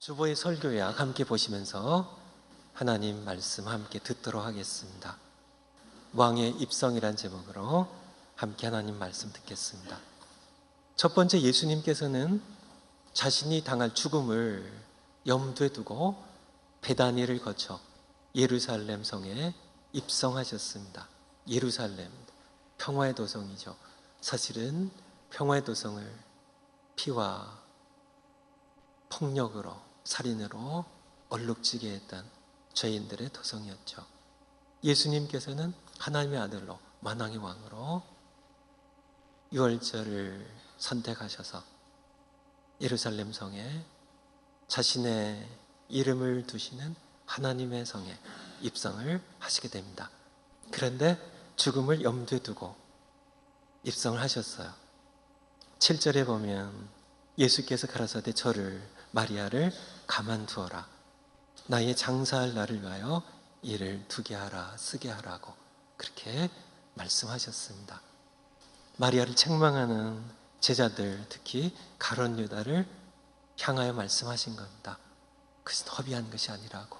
주보의 설교약 함께 보시면서 하나님 말씀 함께 듣도록 하겠습니다. 왕의 입성이란 제목으로 함께 하나님 말씀 듣겠습니다. 첫 번째, 예수님께서는 자신이 당할 죽음을 염두에 두고 베다니를 거쳐 예루살렘 성에 입성하셨습니다. 예루살렘, 평화의 도성이죠. 사실은 평화의 도성을 피와 폭력으로, 살인으로 얼룩지게 했던 죄인들의 도성이었죠. 예수님께서는 하나님의 아들로, 만왕의 왕으로 유월절을 선택하셔서 예루살렘 성에 자신의 이름을 두시는 하나님의 성에 입성을 하시게 됩니다. 그런데 죽음을 염두에 두고 입성을 하셨어요. 7절에 보면 예수께서 가라사대 저를, 마리아를 가만두어라. 나의 장사할 날을 위하여 이를 두게 하라, 쓰게 하라고 그렇게 말씀하셨습니다. 마리아를 책망하는 제자들, 특히 가룟 유다를 향하여 말씀하신 겁니다. 그것은 허비한 것이 아니라고.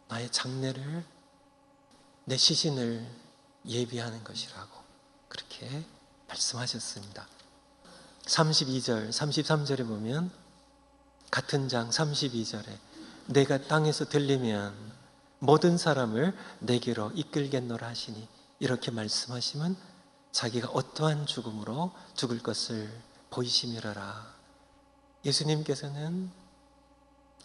나의 장례를, 내 시신을 예비하는 것이라고 그렇게 말씀하셨습니다. 32절, 33절에 보면 같은 장 32절에 내가 땅에서 들리면 모든 사람을 내게로 이끌겠노라 하시니, 이렇게 말씀하시면 자기가 어떠한 죽음으로 죽을 것을 보이심이라라. 예수님께서는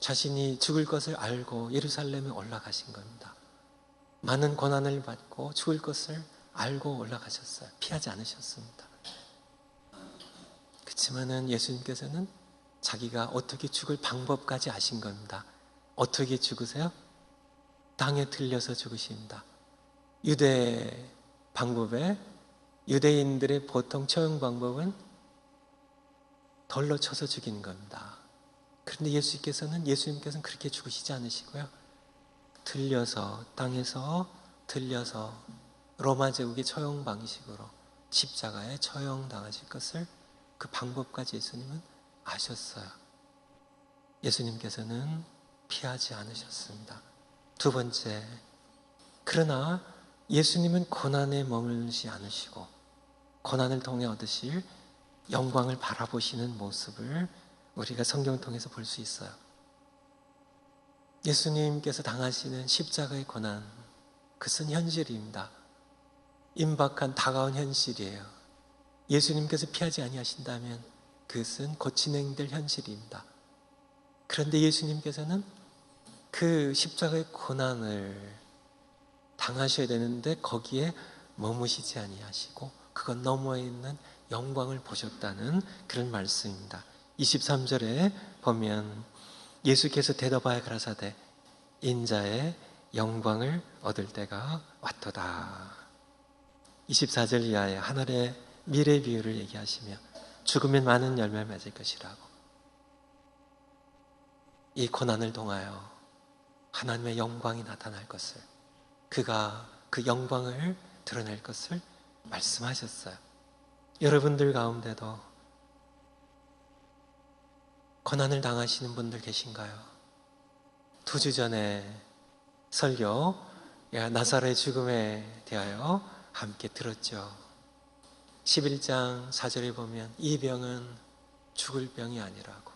자신이 죽을 것을 알고 예루살렘에 올라가신 겁니다. 많은 고난을 받고 죽을 것을 알고 올라가셨어요. 피하지 않으셨습니다. 그렇지만은 예수님께서는 자기가 어떻게 죽을 방법까지 아신 겁니다. 어떻게 죽으세요? 땅에 들려서 죽으십니다. 유대 방법에, 유대인들의 보통 처형 방법은 돌로 쳐서 죽이는 겁니다. 그런데 예수님께서는 그렇게 죽으시지 않으시고요. 들려서, 땅에서 들려서 로마 제국의 처형 방식으로 십자가에 처형당하실 것을, 그 방법까지 예수님은 아셨어요. 예수님께서는 피하지 않으셨습니다. 두 번째, 그러나 예수님은 고난에 머물지 않으시고 고난을 통해 얻으실 영광을 바라보시는 모습을 우리가 성경을 통해서 볼 수 있어요. 예수님께서 당하시는 십자가의 고난, 그것은 현실입니다. 임박한 다가온 현실이에요. 예수님께서 피하지 아니하신다면 그것은 곧 진행될 현실입니다. 그런데 예수님께서는 그 십자가의 고난을 당하셔야 되는데 거기에 머무시지 아니하시고 그것 너머에 있는 영광을 보셨다는 그런 말씀입니다. 23절에 보면 예수께서 대답하여 가라사대 인자의 영광을 얻을 때가 왔도다. 24절 이하에 하늘의 미래 비유를 얘기하시며 죽으면 많은 열매를 맺을 것이라고. 이 고난을 통하여 하나님의 영광이 나타날 것을, 그가 그 영광을 드러낼 것을 말씀하셨어요. 여러분들 가운데도 고난을 당하시는 분들 계신가요? 2주 전에 설교 나사로의 죽음에 대하여 함께 들었죠. 11장 4절에 보면 이 병은 죽을 병이 아니라고.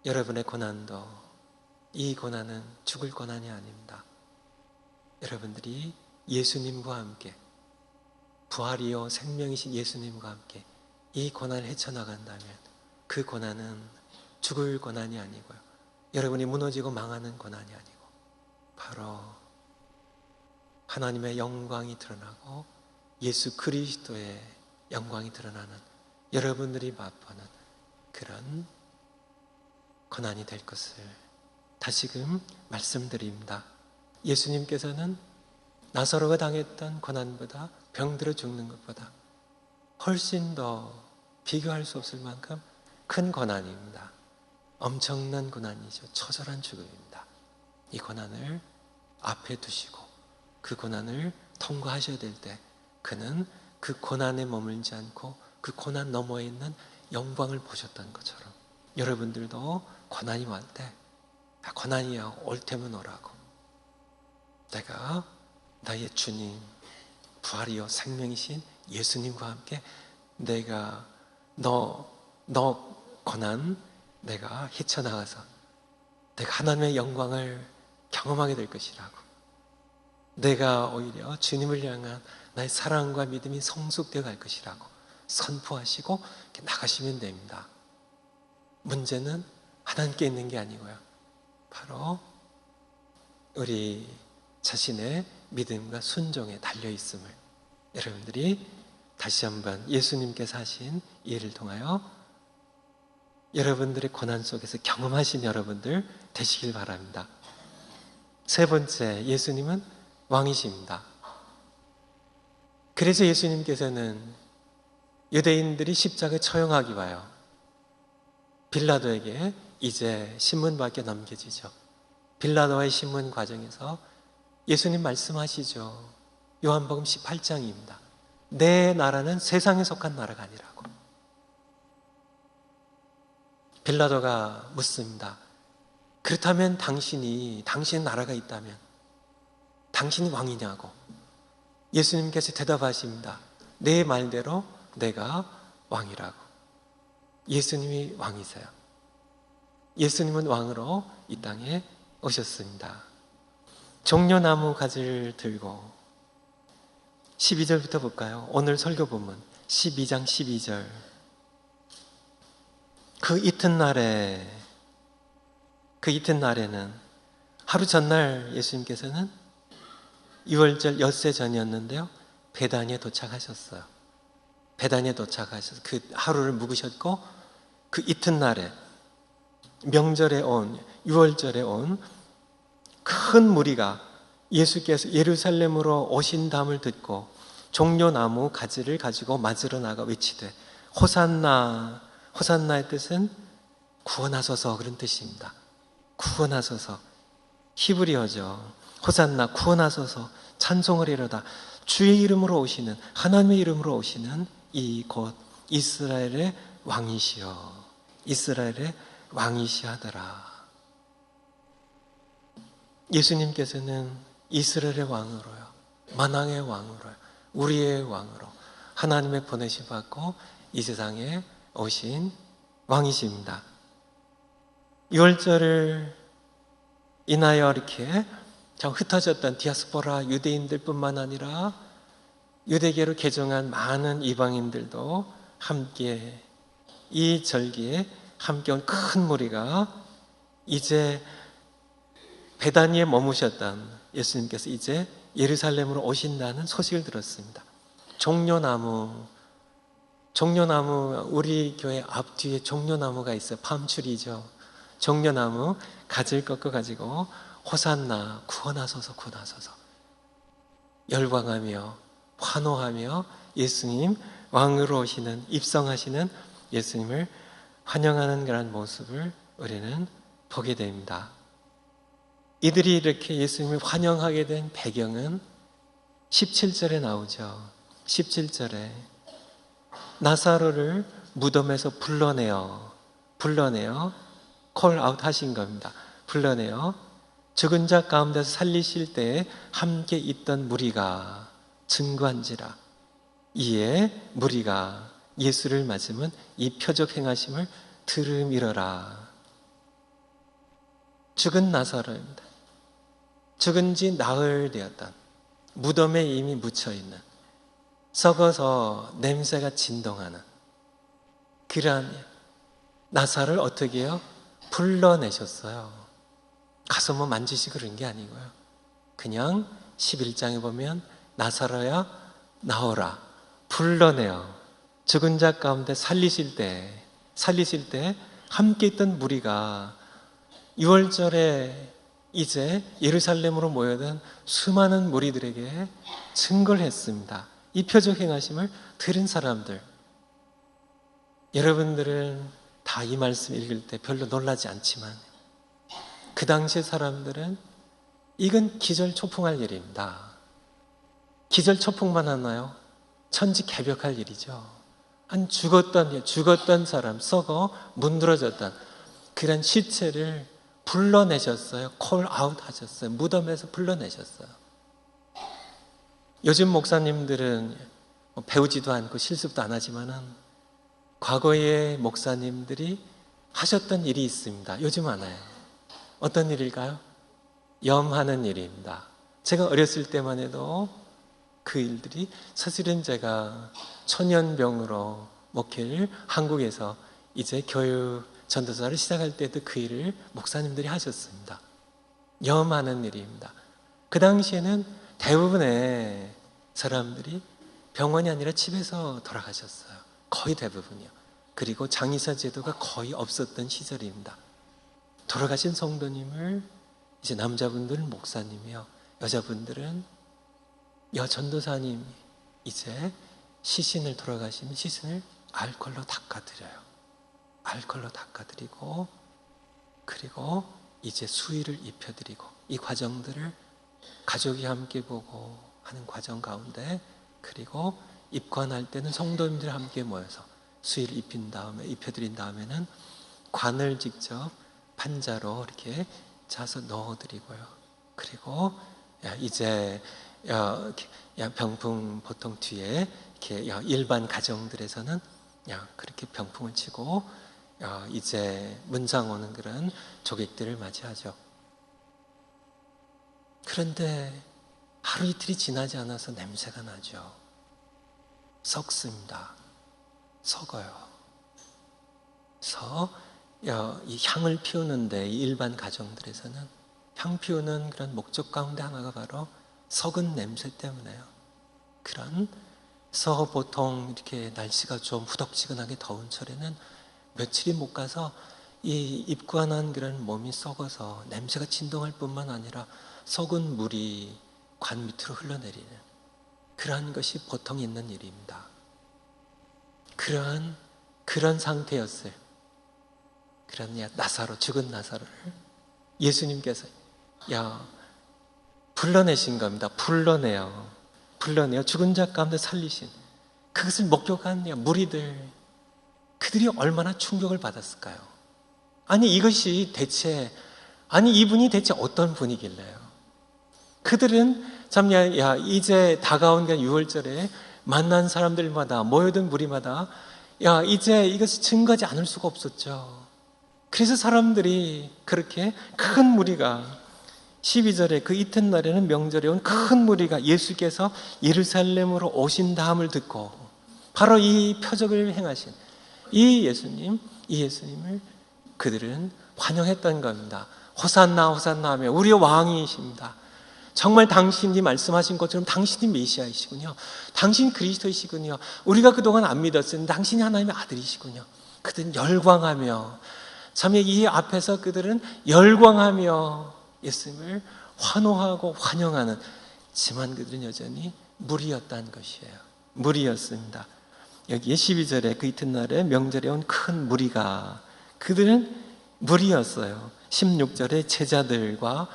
여러분의 고난도, 이 고난은 죽을 고난이 아닙니다. 여러분들이 예수님과 함께, 부활이요 생명이신 예수님과 함께 이 고난을 헤쳐나간다면 그 고난은 죽을 고난이 아니고요, 여러분이 무너지고 망하는 고난이 아니고 바로 하나님의 영광이 드러나고 예수 그리스도의 영광이 드러나는, 여러분들이 맛보는 그런 고난이 될 것을 다시금 말씀드립니다. 예수님께서는 나사로가 당했던 고난보다, 병들어 죽는 것보다 훨씬 더 비교할 수 없을 만큼 큰 고난입니다. 엄청난 고난이죠. 처절한 죽음입니다. 이 고난을 앞에 두시고 그 고난을 통과하셔야 될 때 그는 그 고난에 머물지 않고 그 고난 너머에 있는 영광을 보셨던 것처럼 여러분들도 고난이 올 때 고난이야 올 테면 오라고, 내가 나의 주님, 부활이요 생명이신 예수님과 함께 내가 너 고난 내가 헤쳐나가서 내가 하나님의 영광을 경험하게 될 것이라고, 내가 오히려 주님을 향한 나의 사랑과 믿음이 성숙되어 갈 것이라고 선포하시고 이렇게 나가시면 됩니다. 문제는 하나님께 있는 게 아니고요, 바로 우리 자신의 믿음과 순종에 달려 있음을 여러분들이 다시 한번 예수님께서 하신 이 일을 통하여 여러분들의 고난 속에서 경험하신 여러분들 되시길 바랍니다. 세 번째, 예수님은 왕이십니다. 그래서 예수님께서는 유대인들이 십자가에 처형하기 와요. 빌라도에게 이제 신문밖에 넘겨지죠. 빌라도와의 신문 과정에서 예수님 말씀하시죠. 요한복음 18장입니다. 내 나라는 세상에 속한 나라가 아니라고. 빌라도가 묻습니다. 그렇다면 당신 나라가 있다면 당신이 왕이냐고. 예수님께서 대답하십니다. 내 말대로 내가 왕이라고. 예수님이 왕이세요. 예수님은 왕으로 이 땅에 오셨습니다. 종려나무 가지를 들고 12절부터 볼까요? 오늘 설교 본문 12장 12절. 그 이튿날에는 하루 전날 예수님께서는 6월절 엿새 전이었는데요, 베다니에 도착하셨어요. 베다니에 도착하셔서 그 하루를 묵으셨고, 그 이튿날에 명절에 온 6월절에 온 큰 무리가 예수께서 예루살렘으로 오신담을 듣고 종려나무 가지를 가지고 맞으러 나가 외치되 호산나. 호산나의 뜻은 구원하소서, 그런 뜻입니다. 구원하소서. 히브리어죠. 호산나, 구원하소서, 찬송을 이루다. 주의 이름으로 오시는, 하나님의 이름으로 오시는 이 곧 이스라엘의 왕이시여, 이스라엘의 왕이시 하더라. 예수님께서는 이스라엘의 왕으로요, 만왕의 왕으로요, 우리의 왕으로 하나님의 보내심 받고 이 세상에 오신 왕이십니다. 6월절을 인하여 이렇게 흩어졌던 디아스포라 유대인들 뿐만 아니라 유대계로 개종한 많은 이방인들도 함께 이 절기에 함께 온 큰 무리가 이제 베다니에 머무셨던 예수님께서 이제 예루살렘으로 오신다는 소식을 들었습니다. 종려나무, 우리 교회 앞뒤에 종려나무가 있어요. 팜추리죠. 종려나무 가지를 꺾어 가지고 호산나, 구원하소서, 구원하소서 열광하며 환호하며 예수님 왕으로 오시는, 입성하시는 예수님을 환영하는 그런 모습을 우리는 보게 됩니다. 이들이 이렇게 예수님을 환영하게 된 배경은 17절에 나오죠. 17절에 나사로를 무덤에서 불러내어 콜아웃 하신 겁니다. 불러내어 죽은 자 가운데서 살리실 때에 함께 있던 무리가 증거한지라. 이에 무리가 예수를 맞으면 이 표적 행하심을 들음이러라. 죽은 나사로입니다. 죽은 지 나흘 되었던, 무덤에 이미 묻혀있는, 썩어서 냄새가 진동하는 그러한 나사로를 어떻게 해요? 불러내셨어요. 가서 뭐 만지시고 그런 게 아니고요, 그냥 11장에 보면 나사로야 나오라, 불러내어 죽은 자 가운데 살리실 때 함께 있던 무리가 6월절에 이제 예루살렘으로 모여든 수많은 무리들에게 증거를 했습니다. 이 표적 행하심을 들은 사람들, 여러분들은 다 이 말씀 읽을 때 별로 놀라지 않지만 그 당시 사람들은 이건 기절초풍할 일입니다. 기절초풍만 하나요? 천지개벽할 일이죠. 죽었던 사람, 썩어 문드러졌던 그런 시체를 불러내셨어요. 콜 아웃 하셨어요. 무덤에서 불러내셨어요. 요즘 목사님들은 배우지도 않고 실습도 안 하지만은 과거의 목사님들이 하셨던 일이 있습니다. 요즘 안 해요. 어떤 일일까요? 염하는 일입니다. 제가 어렸을 때만 해도 그 일들이, 사실은 제가 천연병으로 목회를 한국에서 이제 교육 전도사를 시작할 때도 그 일을 목사님들이 하셨습니다. 염하는 일입니다. 그 당시에는 대부분의 사람들이 병원이 아니라 집에서 돌아가셨어요. 거의 대부분이요. 그리고 장의사 제도가 거의 없었던 시절입니다. 돌아가신 성도님을 이제 남자분들은 목사님이요, 여자분들은 전도사님이 이제 시신을, 돌아가시면 시신을 알코올로 닦아드려요. 알코올로 닦아드리고, 그리고 이제 수의를 입혀드리고, 이 과정들을 가족이 함께 보고 하는 과정 가운데, 그리고 입관할 때는 성도님들 함께 모여서 수의를 입혀드린 다음에는 관을 직접 판자로 이렇게 짜서 넣어드리고요. 그리고 이제 병풍 보통 뒤에 이렇게 일반 가정들에서는 그렇게 병풍을 치고 이제 문상 오는 그런 조객들을 맞이하죠. 그런데 하루 이틀이 지나지 않아서 냄새가 나죠. 썩습니다. 썩어요. 그래서 이 향을 피우는데, 이 일반 가정들에서는 향 피우는 그런 목적 가운데 하나가 바로 썩은 냄새 때문에요. 그래서 보통 이렇게 날씨가 좀 후덥지근하게 더운 철에는 며칠이 못 가서 이 입관한 그런 몸이 썩어서 냄새가 진동할 뿐만 아니라 썩은 물이 관 밑으로 흘러내리는 그러한 것이 보통 있는 일입니다. 그런 상태였어요. 그런 나사로, 죽은 나사로를 예수님께서 불러내신 겁니다. 불러내요. 죽은 자 가운데 살리신, 그것을 목격한 무리들, 그들이 얼마나 충격을 받았을까요? 아니 이것이 대체, 이분이 대체 어떤 분이길래요? 그들은 참 이제 다가온 6월절에 만난 사람들마다, 모여든 무리마다 이제 이것이 증거하지 않을 수가 없었죠. 그래서 사람들이, 그렇게 큰 무리가 12절에 그 이튿날에는 명절에 온 큰 무리가 예수께서 예루살렘으로 오신다함을 듣고, 바로 이 표적을 행하신 이 예수님을 그들은 환영했던 겁니다. 호산나 호산나 하며 우리의 왕이십니다. 정말 당신이 말씀하신 것처럼 당신이 메시아이시군요. 당신 그리스도이시군요. 우리가 그동안 안 믿었었는데 당신이 하나님의 아들이시군요. 그들은 열광하며, 참 이 앞에서 그들은 열광하며 예수님을 환호하고 환영하는, 지만 그들은 여전히 무리였다는 것이에요. 무리였습니다. 여기에 12절에 그 이튿날에 명절에 온 큰 무리가, 그들은 무리였어요. 16절에 제자들과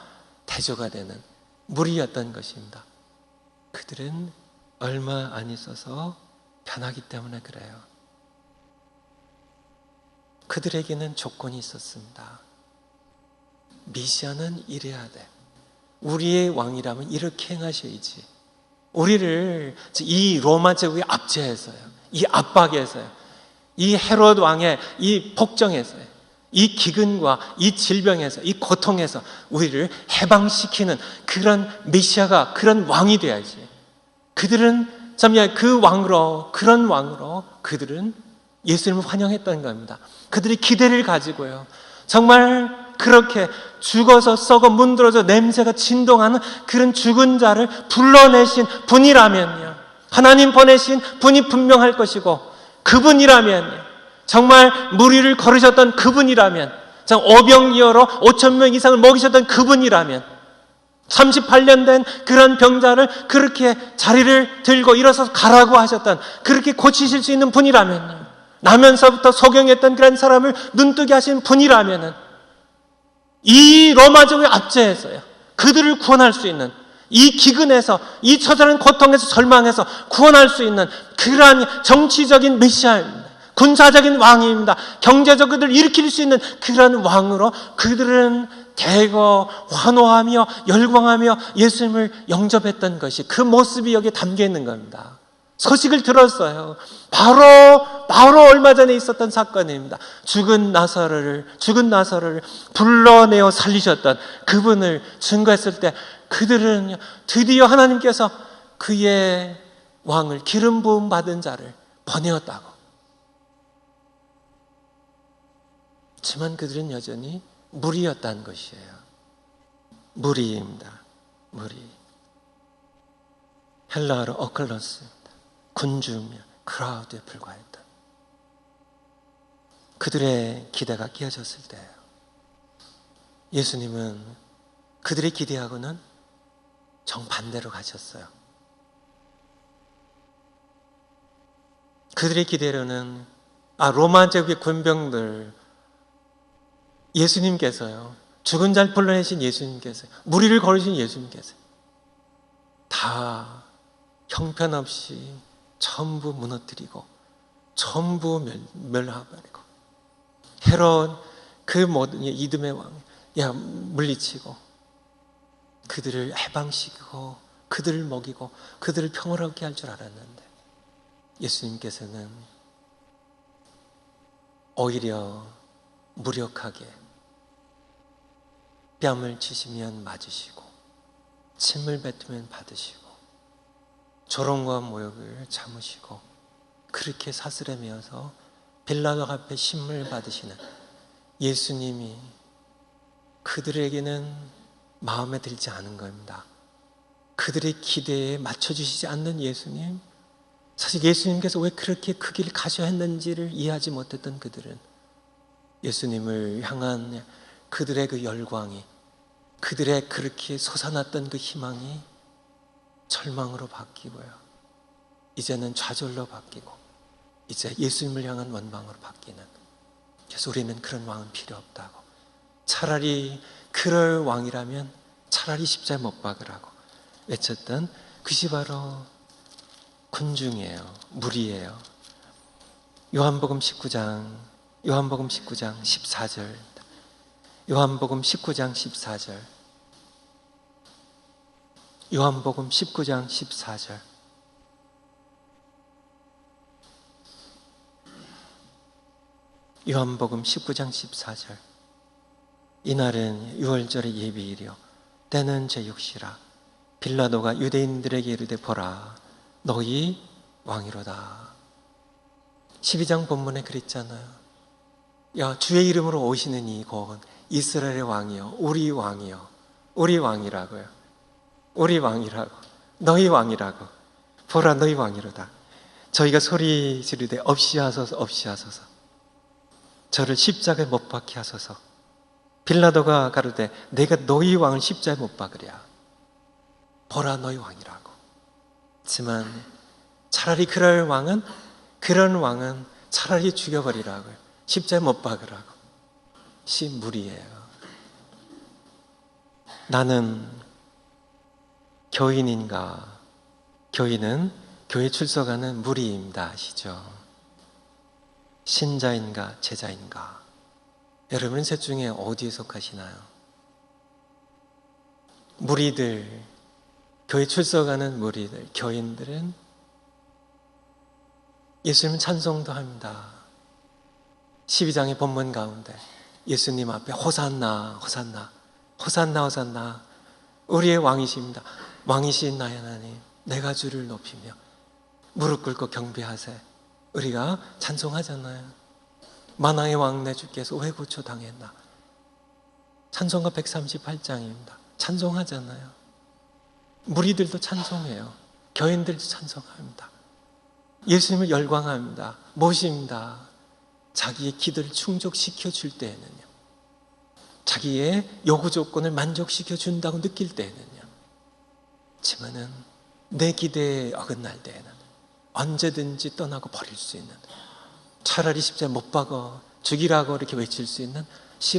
대조가 되는 무리였던 것입니다. 그들은 얼마 안 있어서 변하기 때문에 그래요. 그들에게는 조건이 있었습니다. 메시아는 이래야 돼. 우리의 왕이라면 이렇게 행하셔야지. 우리를 이 로마 제국의 압제에서요, 이 압박에서요, 이 헤롯 왕의 이 폭정에서요, 이 기근과 이 질병에서, 이 고통에서 우리를 해방시키는 그런 메시아가, 그런 왕이 돼야지. 그들은 참 그 왕으로, 그런 왕으로 그들은 예수님을 환영했던 겁니다. 그들이 기대를 가지고요, 정말 그렇게 죽어서 썩어 문드러져 냄새가 진동하는 그런 죽은 자를 불러내신 분이라면요, 하나님 보내신 분이 분명할 것이고, 그분이라면, 정말 무리를 걸으셨던 그분이라면, 오병이어로 5,000명 이상을 먹이셨던 그분이라면, 38년 된 그런 병자를 그렇게 자리를 들고 일어서서 가라고 하셨던, 그렇게 고치실 수 있는 분이라면요, 나면서부터 소경했던 그런 사람을 눈뜨게 하신 분이라면은, 이 로마족의 압제에서요, 그들을 구원할 수 있는, 이 기근에서, 이 처절한 고통에서, 절망에서 구원할 수 있는 그러한 정치적인 메시아입니다. 군사적인 왕입니다. 경제적으로 일으킬 수 있는 그런 왕으로 그들은 대거 환호하며 열광하며 예수님을 영접했던 것이, 그 모습이 여기에 담겨 있는 겁니다. 소식을 들었어요. 바로 얼마 전에 있었던 사건입니다. 죽은 나사로를 불러내어 살리셨던 그분을 증거했을 때 그들은 드디어 하나님께서 그의 왕을, 기름 부음 받은 자를 보내었다고. 하지만 그들은 여전히 무리였다는 것이에요. 무리입니다. 무리. 헬라어로 어클러스입니다. 군주며 크라우드에 불과했다. 그들의 기대가 깨어졌을 때예요. 예수님은 그들의 기대하고는 정반대로 가셨어요. 그들의 기대로는 로마 제국의 군병들, 예수님께서요, 죽은 자를 불러내신 예수님께서요, 무리를 거르신 예수님께서요, 다 형편없이 전부 무너뜨리고 전부 멸하버리고, 헤롯 그 모든 이듬의 왕 물리치고 그들을 해방시키고 그들을 먹이고 그들을 평화롭게 할 줄 알았는데, 예수님께서는 오히려 무력하게 뺨을 치시면 맞으시고 침을 뱉으면 받으시고 조롱과 모욕을 참으시고 그렇게 사슬에 매어서 빌라도 앞에 신문을 받으시는 예수님이 그들에게는 마음에 들지 않은 겁니다. 그들의 기대에 맞춰주시지 않는 예수님, 사실 예수님께서 왜 그렇게 그 길을 가셔야 했는지를 이해하지 못했던 그들은 예수님을 향한 그들의 그 열광이, 그들의 그렇게 솟아났던 그 희망이 절망으로 바뀌고요, 이제는 좌절로 바뀌고 이제 예수님을 향한 원망으로 바뀌는, 그래서 우리는 그런 왕은 필요 없다고, 차라리 그럴 왕이라면 차라리 십자가에 못 박으라고 외쳤던 그것이 바로 군중이에요. 무리예요. 요한복음 19장 14절. 요한복음 19장 14절. 요한복음 19장 14절. 요한복음 19장 14절. 이날은 유월절의 예비일이요 때는 제6시라. 빌라도가 유대인들에게 이르되 보라, 너희 왕이로다. 12장 본문에 그랬잖아요. 야, 주의 이름으로 오시는 이 곧 이스라엘의 왕이요, 우리 왕이요, 우리 왕이라고요. 우리 왕이라고, 너희 왕이라고. 보라, 너희 왕이로다. 저희가 소리 지르되 없이 하소서, 없이 하소서. 저를 십자가에 못 박게 하소서. 빌라도가 가로되 내가 너희 왕을 십자가에 못 박으랴. 보라, 너희 왕이라고. 하지만 차라리 그런 왕은 차라리 죽여버리라고요. 십자가에 못 박으라고. 무리예요. 나는 교인인가? 교인은 교회 출석하는 무리입니다. 아시죠? 신자인가? 제자인가? 여러분은 셋 중에 어디에 속하시나요? 무리들, 교회 출석하는 무리들, 교인들은 예수님 찬송도 합니다. 12장의 본문 가운데 예수님 앞에 호산나, 호산나, 호산나, 호산나, 우리의 왕이십니다. 왕이신 나의 하나님, 내가 주를 높이며 무릎 꿇고 경배하세. 우리가 찬송하잖아요. 만왕의 왕 내 주께서 왜 고초당했나. 찬송가 138장입니다. 찬송하잖아요. 무리들도 찬송해요. 교인들도 찬송합니다. 예수님을 열광합니다. 모십니다. 자기의 기도를 충족시켜 줄 때에는요, 자기의 요구 조건을 만족시켜 준다고 느낄 때에는요, 하지만은 내 기대에 어긋날 때에는 언제든지 떠나고 버릴 수 있는, 차라리 십자가에 못 박아 죽이라고 이렇게 외칠 수 있는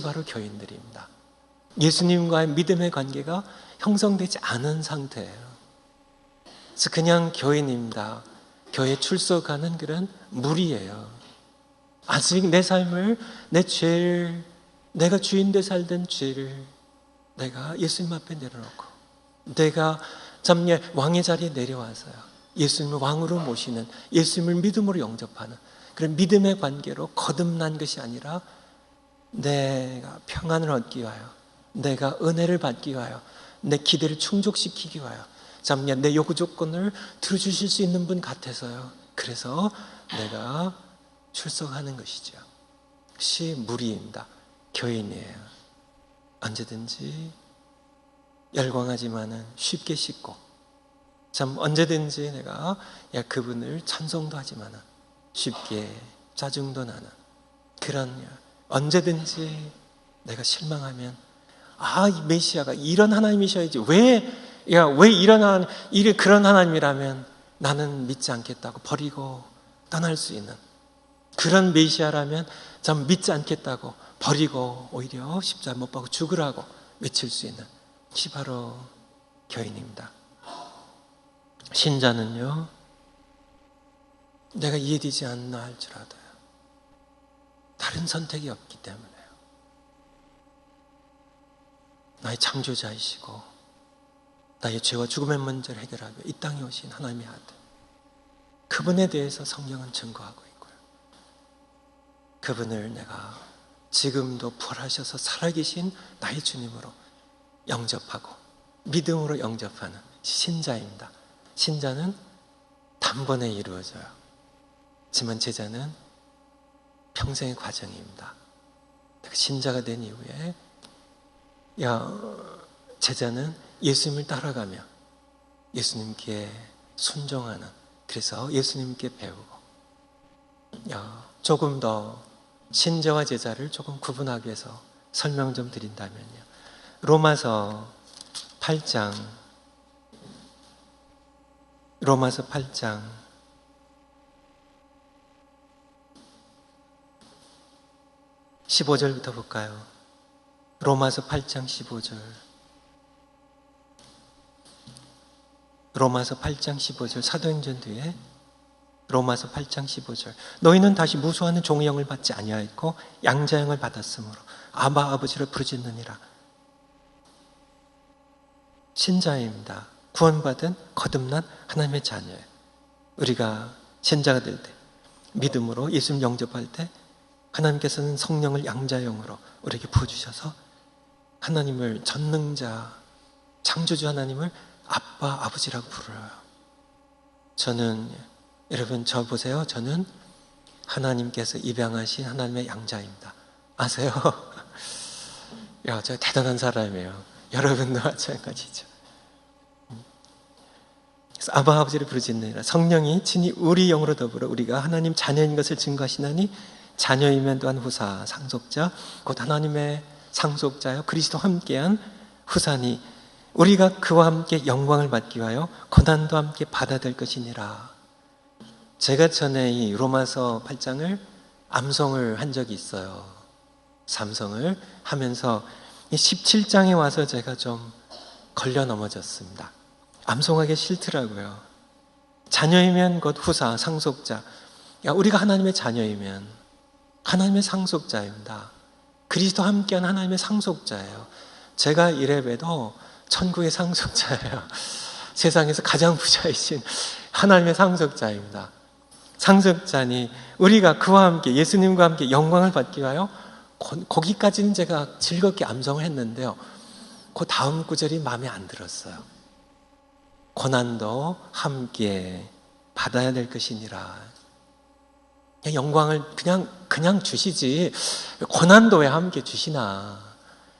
바로 교인들입니다. 예수님과의 믿음의 관계가 형성되지 않은 상태예요. 그래서 그냥 교인입니다. 교회 출석하는 그런 무리예요. 아직 내 삶을, 내 죄를, 내가 주인돼 살던 죄를 내가 예수님 앞에 내려놓고 내가 잠깐 왕의 자리에 내려와서요, 예수님을 왕으로 모시는, 예수님을 믿음으로 영접하는 그런 믿음의 관계로 거듭난 것이 아니라 내가 평안을 얻기 위하여, 내가 은혜를 받기 위하여, 내 기대를 충족시키기 위하여 잠깐 내 요구 조건을 들어주실 수 있는 분 같아서요, 그래서 내가 출석하는 것이죠. 그것이 무리입니다. 교인이에요. 언제든지 열광하지만은 쉽게 씻고, 참 언제든지 내가 그분을 찬송도 하지만은 쉽게 짜증도 나는 그런, 언제든지 내가 실망하면 이 메시아가 이런 하나님이셔야지, 왜 그런 하나님이라면 나는 믿지 않겠다고 버리고 떠날 수 있는, 그런 메시아라면 참 믿지 않겠다고 버리고 오히려 십자가 못 박고 죽으라고 외칠 수 있는 것이 바로 교인입니다. 신자는요, 내가 이해되지 않나 할지라도요, 다른 선택이 없기 때문에요. 나의 창조자이시고 나의 죄와 죽음의 문제를 해결하며 이 땅에 오신 하나님의 아들, 그분에 대해서 성경은 증거하고 있고요, 그분을 내가 지금도 부활하셔서 살아계신 나의 주님으로 영접하고 믿음으로 영접하는 신자입니다. 신자는 단번에 이루어져요. 하지만 제자는 평생의 과정입니다. 신자가 된 이후에 제자는 예수님을 따라가며 예수님께 순종하는, 그래서 예수님께 배우고, 조금 더 신자와 제자를 조금 구분하기 위해서 설명 좀 드린다면요, 로마서 8장 15절부터 볼까요? 로마서 8장 15절. 로마서 8장 15절, 사도행전 뒤에 로마서 8장 15절. 너희는 다시 무수하는 종의 영을 받지 아니하였고 양자의 영을 받았으므로 아바 아버지를 부르짖느니라. 신자입니다. 구원받은 거듭난 하나님의 자녀예요. 우리가 신자가 될 때, 믿음으로 예수님 영접할 때 하나님께서는 성령을 양자영으로 우리에게 부어주셔서 하나님을, 전능자 창조주 하나님을 아빠 아버지라고 부르어요. 여러분 저 보세요. 저는 하나님께서 입양하신 하나님의 양자입니다. 아세요? 저 대단한 사람이에요. 여러분도 마찬가지죠. 그래서 아바 아버지를 부르짖느니라. 성령이 친히 우리 영으로 더불어 우리가 하나님 자녀인 것을 증거하시나니 자녀이면 또한 후사, 상속자, 곧 하나님의 상속자여 그리스도와 함께한 후사니 우리가 그와 함께 영광을 받기 위하여 고난도 함께 받아야 될 것이니라. 제가 전에 이 로마서 8장을 암송을 한 적이 있어요. 삼성을 하면서 이 17장에 와서 제가 좀 걸려 넘어졌습니다. 암송하기 싫더라고요. 자녀이면 곧 후사, 상속자. 우리가 하나님의 자녀이면 하나님의 상속자입니다. 그리스도와 함께한 하나님의 상속자예요. 제가 이래봬도 천국의 상속자예요. 세상에서 가장 부자이신 하나님의 상속자입니다. 상속자니 우리가 그와 함께, 예수님과 함께 영광을 받기 위하여, 거기까지는 제가 즐겁게 암송을 했는데요, 그 다음 구절이 마음에 안 들었어요. 고난도 함께 받아야 될 것이니라. 영광을 그냥 주시지 고난도 왜 함께 주시나,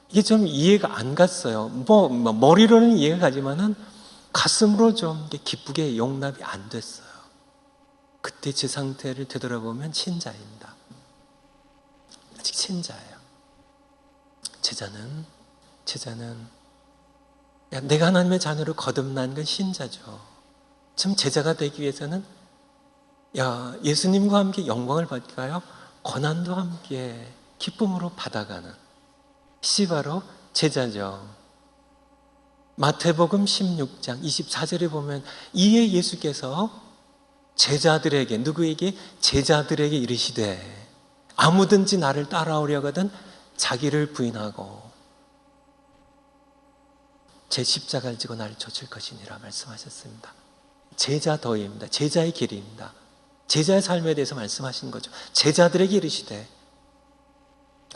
이게 좀 이해가 안 갔어요. 머리로는 이해가 가지만은 가슴으로 좀 기쁘게 용납이 안 됐어요. 그때 제 상태를 되돌아보면 신자입니다. 아직 신자예요. 제자는 내가 하나님의 자녀로 거듭난 건 신자죠. 참 제자가 되기 위해서는 예수님과 함께 영광을 받기 위하여 고난도 함께 기쁨으로 받아가는 시 바로 제자죠. 마태복음 16장 24절에 보면 이에 예수께서 제자들에게, 누구에게? 제자들에게 이르시되, 아무든지 나를 따라오려거든 자기를 부인하고 제 십자가를 지고 나를 쫓을 것이니라 말씀하셨습니다. 제자 도입니다. 제자의 길입니다. 제자의 삶에 대해서 말씀하신 거죠. 제자들에게 이르시되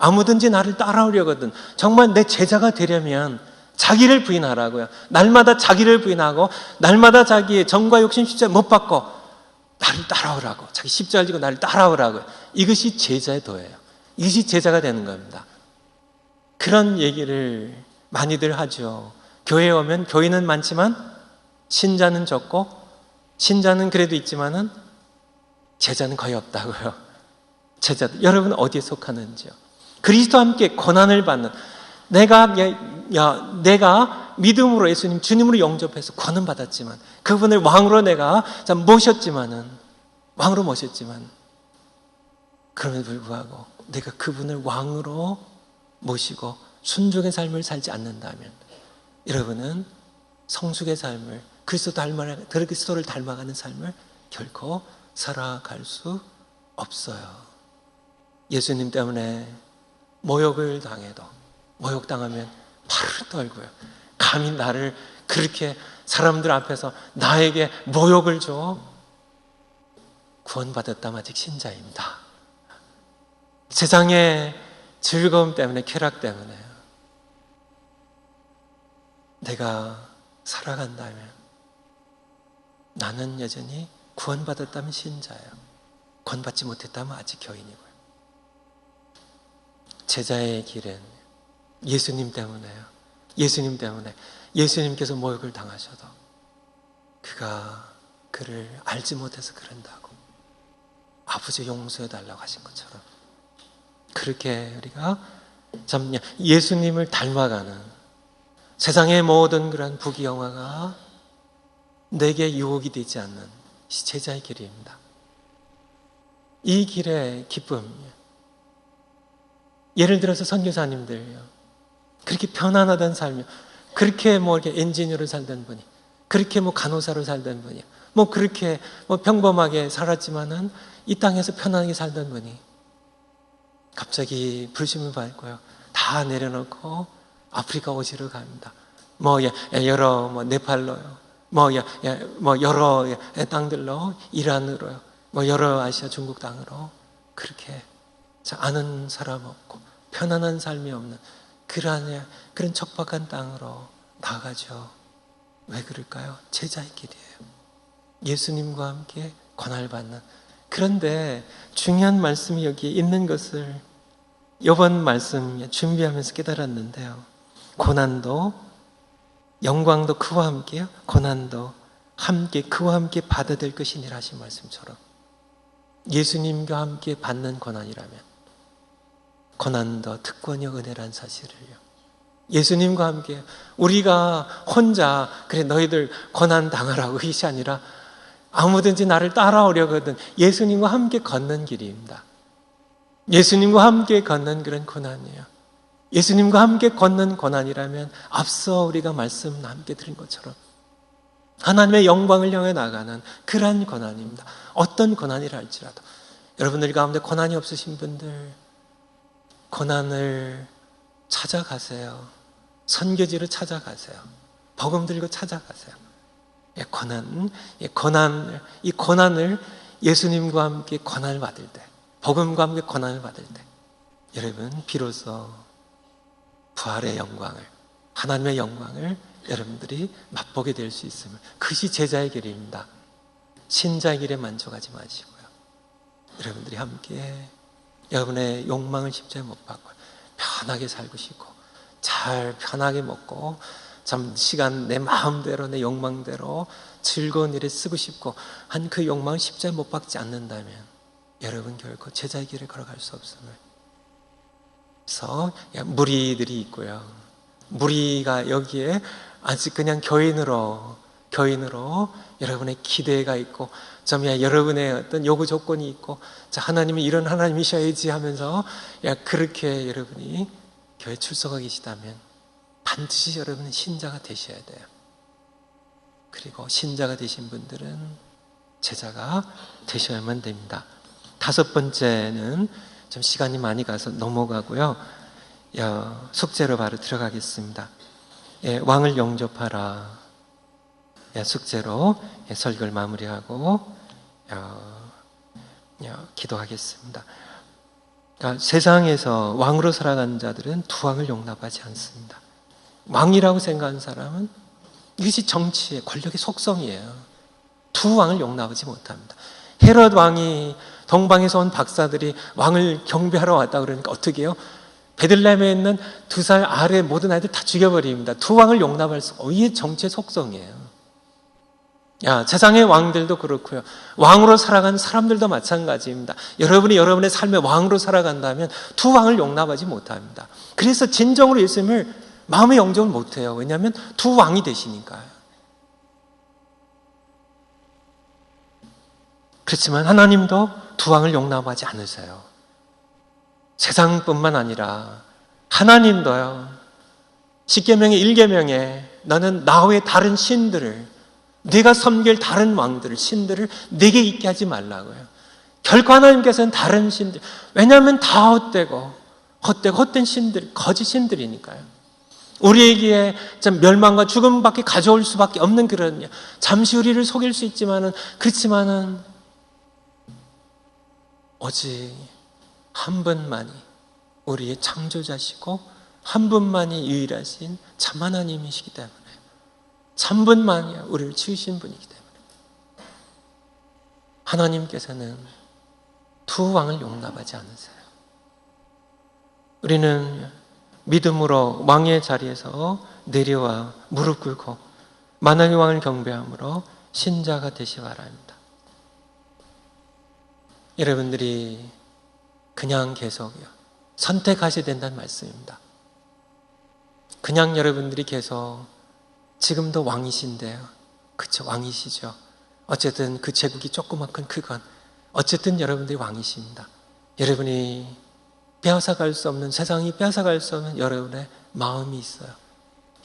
아무든지 나를 따라오려거든, 정말 내 제자가 되려면 자기를 부인하라고요. 날마다 자기를 부인하고 날마다 자기의 정과 욕심 십자가 못 받고 나를 따라오라고, 자기 십자가를 지고 나를 따라오라고요. 이것이 제자의 도예요. 이것이 제자가 되는 겁니다. 그런 얘기를 많이들 하죠. 교회에 오면 교인은 많지만 신자는 적고, 신자는 그래도 있지만은 제자는 거의 없다고요. 제자들, 여러분 어디에 속하는지요? 그리스도와 함께 고난을 받는, 내가 믿음으로 예수님 주님으로 영접해서 구원은 받았지만, 그분을 왕으로 내가 모셨지만 그럼에도 불구하고 내가 그분을 왕으로 모시고 순종의 삶을 살지 않는다면 여러분은 성숙의 삶을, 그리스도를 닮아가는 삶을 결코 살아갈 수 없어요. 예수님 때문에 모욕을 당해도, 모욕당하면 발을 떨고요. 감히 나를 그렇게 사람들 앞에서 나에게 모욕을 줘? 구원받았다면 아직 신자입니다. 세상의 즐거움 때문에, 쾌락 때문에 내가 살아간다면 나는 여전히 구원받았다면 신자예요. 구원받지 못했다면 아직 교인이고요. 제자의 길은 예수님 때문에요. 예수님 때문에, 예수님께서 모욕을 당하셔도 그가 그를 알지 못해서 그런다고 아버지 용서해 달라고 하신 것처럼, 그렇게 우리가 참 예수님을 닮아가는 세상의 모든 그런 부귀영화가 내게 유혹이 되지 않는 제자의 길입니다. 이 길의 기쁨, 예를 들어서 선교사님들요, 그렇게 편안하던 삶이요, 그렇게 이렇게 엔지니어로 살던 분이, 그렇게 간호사로 살던 분이, 그렇게 평범하게 살았지만은 이 땅에서 편안하게 살던 분이 갑자기 불심을 받고요, 다 내려놓고 아프리카 오시러 갑니다. 여러 네팔로요, 여러 땅들로, 이란으로요, 여러 아시아 중국 땅으로, 그렇게 아는 사람 없고 편안한 삶이 없는 그런 척박한 땅으로 나가죠. 왜 그럴까요? 제자의 길이에요. 예수님과 함께 고난을 받는. 그런데 중요한 말씀이 여기에 있는 것을 이번 말씀 준비하면서 깨달았는데요. 고난도, 영광도 그와 함께요, 고난도 함께 그와 함께 받아들 것이니라 하신 말씀처럼, 예수님과 함께 받는 고난이라면 고난도 특권이요 은혜란 사실을요, 예수님과 함께, 우리가 혼자 그래 너희들 고난 당하라고 이것이 아니라 아무든지 나를 따라오려거든 예수님과 함께 걷는 길입니다. 예수님과 함께 걷는 그런 고난이에요. 예수님과 함께 걷는 고난이라면 앞서 우리가 말씀 함께 드린 것처럼 하나님의 영광을 향해 나가는 그러한 고난입니다. 어떤 고난이라 할지라도 여러분들 가운데 고난이 없으신 분들, 고난을 찾아가세요. 선교지를 찾아가세요. 복음 들고 찾아가세요. 이 고난을 예수님과 함께 고난을 받을 때, 복음과 함께 고난을 받을 때 여러분 비로소 부활의 영광을, 하나님의 영광을 여러분들이 맛보게 될 수 있음을, 그것이 제자의 길입니다. 신자의 길에 만족하지 마시고요, 여러분들이 함께 여러분의 욕망을 십자가에 못 박고 편하게 살고 싶고 잘 편하게 먹고 참 시간 내 마음대로 내 욕망대로 즐거운 일에 쓰고 싶고 한 그 욕망을 십자가에 못 박지 않는다면 여러분 결코 제자의 길을 걸어갈 수 없음을. 그래서 무리들이 있고요, 무리가 여기에 아직 그냥 교인으로 여러분의 기대가 있고 여러분의 어떤 요구 조건이 있고, 하나님이 이런 하나님이셔야지 하면서 그렇게 여러분이 교회 출석하고 계시다면 반드시 여러분은 신자가 되셔야 돼요. 그리고 신자가 되신 분들은 제자가 되셔야만 됩니다. 다섯 번째는 좀 시간이 많이 가서 넘어가고요. 숙제로 바로 들어가겠습니다. 왕을 영접하라. 숙제로 설교를 마무리하고 기도하겠습니다. 그러니까 세상에서 왕으로 살아가는 자들은 두 왕을 용납하지 않습니다. 왕이라고 생각하는 사람은 이것이 정치의 권력의 속성이에요. 두 왕을 용납하지 못합니다. 헤롯 왕이 동방에서 온 박사들이 왕을 경배하러 왔다 그러니까 어떻게 해요? 베들레헴에 있는 2살 아래 모든 아이들 다 죽여버립니다. 두 왕을 용납할 수 없어요. 이게 정치의 속성이에요. 세상의 왕들도 그렇고요. 왕으로 살아가는 사람들도 마찬가지입니다. 여러분이 여러분의 삶에 왕으로 살아간다면 두 왕을 용납하지 못합니다. 그래서 진정으로 예수님을 마음의 영접을 못해요. 왜냐하면 두 왕이 되시니까요. 그렇지만 하나님도 두 왕을 용납하지 않으세요. 세상뿐만 아니라 하나님도요. 십계명의 1계명에 너는 나 외 다른 신들을, 네가 섬길 다른 왕들을, 신들을 내게 있게 하지 말라고요. 결코 하나님께서는 다른 신들, 왜냐하면 다 헛된 신들, 거짓 신들이니까요. 우리에게 멸망과 죽음밖에 가져올 수밖에 없는 그런, 잠시 우리를 속일 수 있지만은, 그렇지만은 오직 한 분만이 우리의 창조자시고 한 분만이 유일하신 참 하나님이시기 때문에, 참 분만이 우리를 지으신 분이기 때문에 하나님께서는 두 왕을 용납하지 않으세요. 우리는 믿음으로 왕의 자리에서 내려와 무릎 꿇고 만왕의 왕을 경배함으로 신자가 되시 바랍니다. 여러분들이 그냥 계속요 선택하셔야 된다는 말씀입니다. 그냥 여러분들이 계속 지금도 왕이신데요. 그쵸, 왕이시죠. 어쨌든 그 제국이 조그맣건 크건 어쨌든 여러분들이 왕이십니다. 여러분이 빼앗아갈 수 없는, 세상이 빼앗아갈 수 없는 여러분의 마음이 있어요.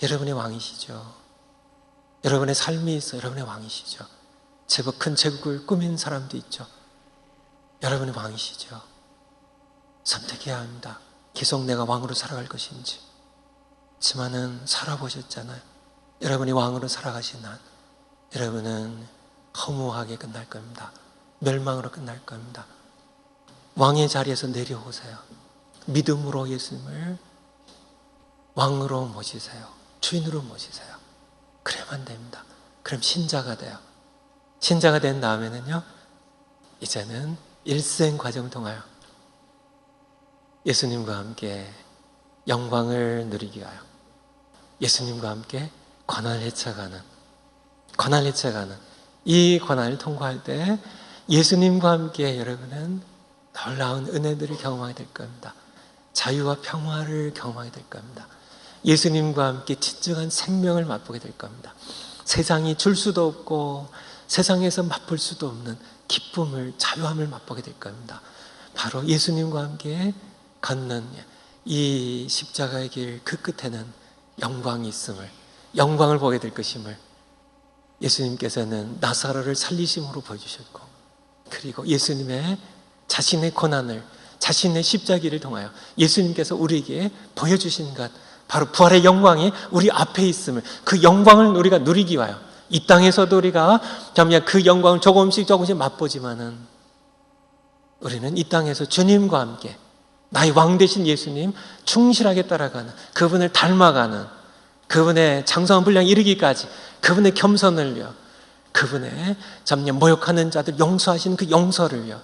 여러분의 왕이시죠. 여러분의 삶이 있어요. 여러분의 왕이시죠. 제법 큰 제국을 꾸민 사람도 있죠. 여러분의 왕이시죠. 선택해야 합니다. 계속 내가 왕으로 살아갈 것인지. 하지만은 살아보셨잖아요. 여러분이 왕으로 살아가신 한 여러분은 허무하게 끝날 겁니다. 멸망으로 끝날 겁니다. 왕의 자리에서 내려오세요. 믿음으로 예수님을 왕으로 모시세요. 주인으로 모시세요. 그래야만 됩니다. 그럼 신자가 돼요. 신자가 된 다음에는요, 이제는 일생 과정을 통하여 예수님과 함께 영광을 누리기 위하여 예수님과 함께 고난을 헤쳐가는 이 고난을 통과할 때 예수님과 함께 여러분은 놀라운 은혜들을 경험하게 될 겁니다. 자유와 평화를 경험하게 될 겁니다. 예수님과 함께 진정한 생명을 맛보게 될 겁니다. 세상이 줄 수도 없고 세상에서 맛볼 수도 없는 기쁨을, 자유함을 맛보게 될 겁니다. 바로 예수님과 함께 걷는 이 십자가의 길 그 끝에는 영광이 있음을, 영광을 보게 될 것임을 예수님께서는 나사로를 살리심으로 보여주셨고, 그리고 예수님의 자신의 고난을, 자신의 십자기를 통하여 예수님께서 우리에게 보여주신 것, 바로 부활의 영광이 우리 앞에 있음을, 그 영광을 우리가 누리기 위하여 이 땅에서도 우리가 그 영광을 조금씩 맛보지만은 우리는 이 땅에서 주님과 함께 나의 왕 되신 예수님 충실하게 따라가는, 그분을 닮아가는, 그분의 장성한 분량에 이르기까지 그분의 겸손을요, 그분의 모욕하는 자들 용서하시는 그 용서를요,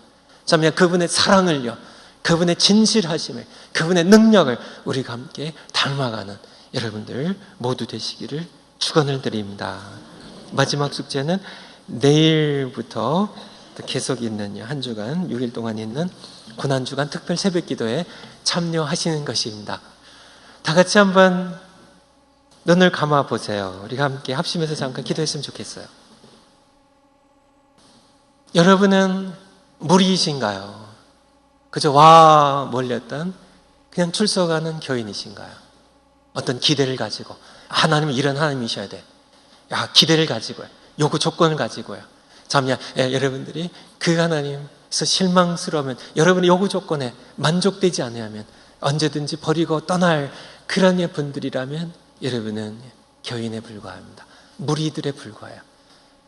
그분의 사랑을요, 그분의 진실하심을, 그분의 능력을 우리가 함께 닮아가는 여러분들 모두 되시기를 축원을 드립니다. 마지막 숙제는 내일부터 계속 있는 한 주간 6일 동안 있는 고난주간 특별 새벽기도에 참여하시는 것입니다. 다 같이 한번 눈을 감아 보세요. 우리가 함께 합심해서 잠깐 기도했으면 좋겠어요. 여러분은 무리이신가요? 그저 와 몰렸던 그냥 출석하는 교인이신가요? 어떤 기대를 가지고 하나님은 이런 하나님이셔야 돼, 기대를 가지고요, 요구 조건을 가지고요. 여러분들이 그 하나님 그래서 실망스러우면, 여러분의 요구 조건에 만족되지 않으면 언제든지 버리고 떠날 그런 분들이라면 여러분은 교인에 불과합니다. 무리들에 불과해요.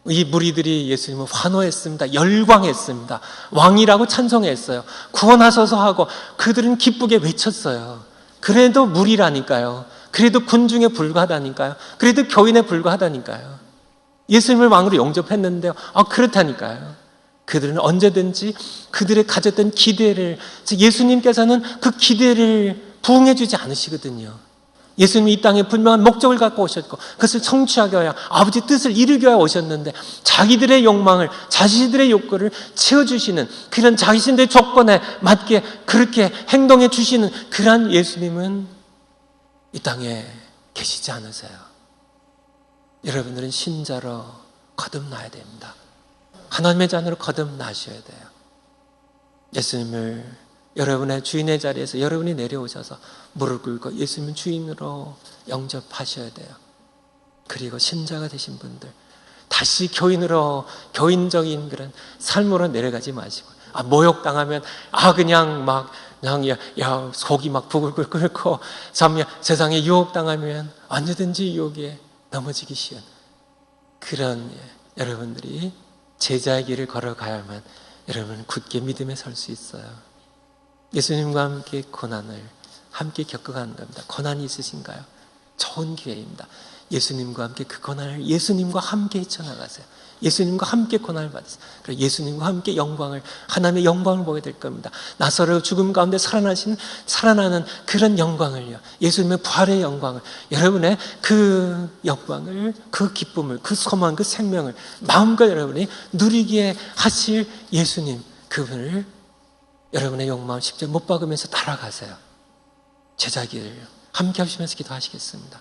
이 무리들이 예수님을 환호했습니다. 열광했습니다. 왕이라고 찬송했어요. 구원하소서 하고 그들은 기쁘게 외쳤어요. 그래도 무리라니까요. 그래도 군중에 불과하다니까요. 그래도 교인에 불과하다니까요. 예수님을 왕으로 영접했는데요. 그렇다니까요. 그들은 언제든지 그들의 가졌던 기대를, 즉 예수님께서는 그 기대를 부응해 주지 않으시거든요. 예수님이 이 땅에 분명한 목적을 갖고 오셨고 그것을 성취하기 위하여 아버지 뜻을 이루기 위하여 오셨는데 자기들의 욕망을, 자신들의 욕구를 채워주시는 그런 자신들의 조건에 맞게 그렇게 행동해 주시는 그러한 예수님은 이 땅에 계시지 않으세요. 여러분들은 신자로 거듭나야 됩니다. 하나님의 자녀로 거듭나셔야 돼요. 예수님을 여러분의 주인의 자리에서 여러분이 내려오셔서 무릎 꿇고 예수님 주인으로 영접하셔야 돼요. 그리고 신자가 되신 분들, 다시 교인으로, 교인적인 그런 삶으로 내려가지 마시고, 모욕당하면, 그냥 속이 막 부글부글 끓고, 세상에 유혹당하면 언제든지 유혹에 넘어지기 쉬운 그런 여러분들이 제자의 길을 걸어가야만 여러분은 굳게 믿음에 설 수 있어요. 예수님과 함께 고난을 함께 겪어가는 겁니다. 고난이 있으신가요? 좋은 기회입니다. 예수님과 함께 그 고난을 예수님과 함께 헤쳐나가세요. 예수님과 함께 고난을 받으세요. 그리고 예수님과 함께 영광을, 하나님의 영광을 보게 될 겁니다. 나사로 죽음 가운데 살아나는 그런 영광을요, 예수님의 부활의 영광을, 여러분의 그 영광을, 그 기쁨을, 그 소망, 그 생명을 마음껏 여러분이 누리게 하실 예수님, 그분을 여러분의 욕망을 십자가에 못 박으면서 따라가세요. 제자길 함께 하시면서 기도하시겠습니다.